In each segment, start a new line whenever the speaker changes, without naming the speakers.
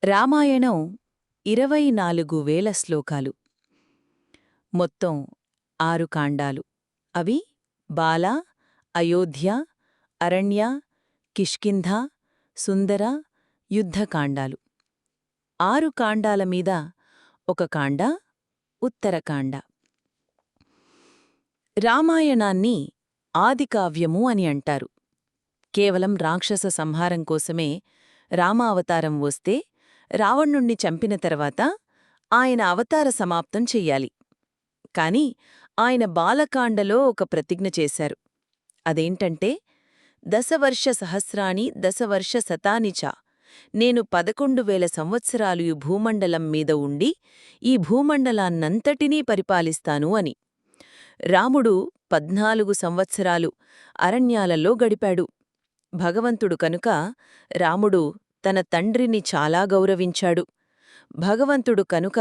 రామాయణం 24,000 శ్లోకాలు. మొత్తం 6 కాండాలు. అవి బాల, అయోధ్య, అరణ్య, కిష్కింధ, సుందర, యుద్ధకాండాలు. 6 కాండాల మీద ఒక కాండ ఉత్తరకాండ. రామాయణాన్ని ఆదికావ్యము అని అంటారు. కేవలం రాక్షస సంహారం కోసమే రామావతారం వస్తే రావణుణ్ణి చంపిన తర్వాత ఆయన అవతార సమాప్తం చెయ్యాలి. కాని ఆయన బాలకాండలో ఒక ప్రతిజ్ఞ చేశారు. అదేంటంటే, దశవర్ష సహస్రాణి దశవర్ష శతానిచ, నేను 11,000 సంవత్సరాలు ఈ భూమండలం మీద ఉండి ఈ భూమండలాన్నంతటినీ పరిపాలిస్తాను అని. రాముడు 14 సంవత్సరాలు అరణ్యాలలో గడిపాడు. భగవంతుడు కనుక రాముడు తన తండ్రిని చాలా గౌరవించాడు. భగవంతుడు కనుక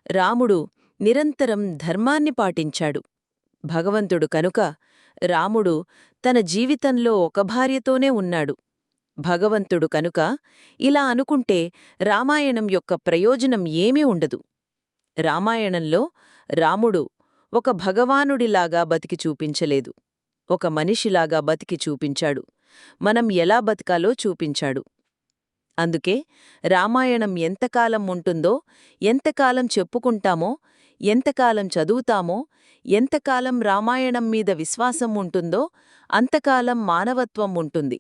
రాముడు నిరంతరం ధర్మాన్ని పాటించాడు. భగవంతుడు కనుక రాముడు తన జీవితంలో ఒక భార్యతోనే ఉన్నాడు. భగవంతుడు కనుక ఇలా అనుకుంటే రామాయణం యొక్క ప్రయోజనం ఏమీ ఉండదు. రామాయణంలో రాముడు ఒక భగవానుడిలాగా బతికి చూపించలేదు. ఒక మనిషిలాగా బతికి చూపించాడు. మనం ఎలా బతకాలో చూపించాడు. అందుకే రామాయణం ఎంతకాలం ఉంటుందో, ఎంతకాలం చెప్పుకుంటామో, ఎంతకాలం చదువుతామో, ఎంతకాలం రామాయణం మీద విశ్వాసం ఉంటుందో అంతకాలం మానవత్వం ఉంటుంది.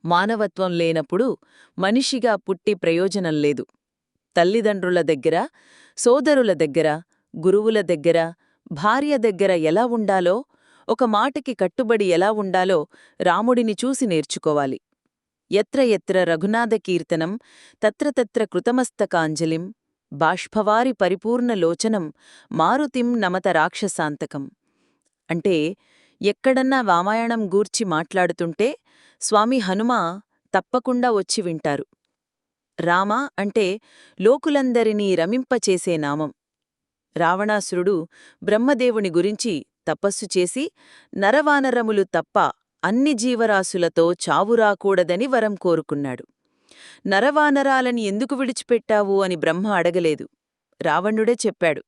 మానవత్వం లేనప్పుడు మనిషిగా పుట్టి ప్రయోజనం లేదు. తల్లిదండ్రుల దగ్గర, సోదరుల దగ్గర, గురువుల దగ్గర, భార్య దగ్గర ఎలా ఉండాలో, ఒక మాటకి కట్టుబడి ఎలా ఉండాలో రాముడిని చూసి నేర్చుకోవాలి. ఎత్ర ఎత్ర రఘునాథకీర్తనం తత్ర తత్ర కృతమస్తకాంజలిం బాష్పవారి పరిపూర్ణలోచనం మారుతిం నమత రాక్షసాంతకం. అంటే ఎక్కడన్నా రామాయణం గూర్చి మాట్లాడుతుంటే స్వామి హనుమ తప్పకుండా వచ్చి వింటారు. రామ అంటే లోకులందరినీ రమింపచేసే నామం. రావణాసురుడు బ్రహ్మదేవుని గురించి తపస్సు చేసి నరవానరములు తప్ప అన్ని జీవరాశులతో చావురాకూడదని వరం కోరుకున్నాడు. నరవానరాలని ఎందుకు విడిచిపెట్టావు అని బ్రహ్మ అడగలేదు. రావణుడే చెప్పాడు.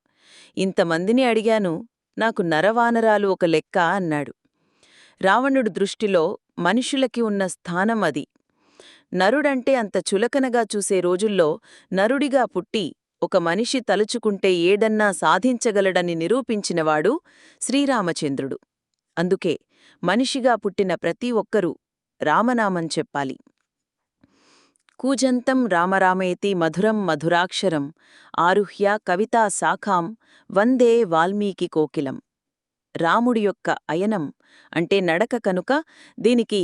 ఇంతమందిని అడిగాను, నాకు నరవానరాలు ఒక లెక్క అన్నాడు. రావణుడు దృష్టిలో మనుషులకి ఉన్న స్థానం అది. నరుడంటే అంత చులకనగా చూసే రోజుల్లో నరుడిగా పుట్టి ఒక మనిషి తలుచుకుంటే ఏదన్నా సాధించగలడని నిరూపించినవాడు శ్రీరామచంద్రుడు. అందుకే మనిషిగా పుట్టిన ప్రతి ఒక్కరూ రామనామం చెప్పాలి. కూజంతం రామరామేతి మధురం మధురాక్షరం ఆరుహ్య కవితా శాఖాం వందే వాల్మీకి కోకిలం. రాముడి యొక్క అయనం అంటే నడక కనుక దీనికి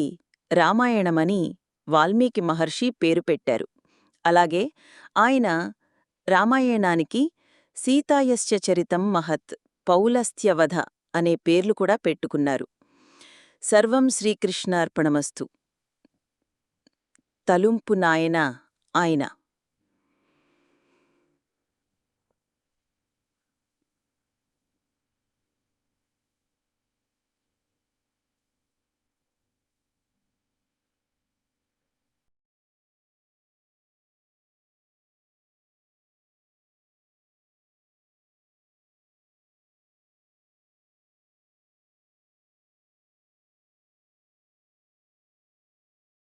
రామాయణమని వాల్మీకి మహర్షి పేరు పెట్టారు. అలాగే ఆయన రామాయణానికి సీతాయశ్చ చరితం మహత్, పౌలస్త్యవధ అనే పేర్లు కూడా పెట్టుకున్నారు. సర్వం శ్రీకృష్ణార్పణమస్తు. తలుంపు నాయన ఆయన.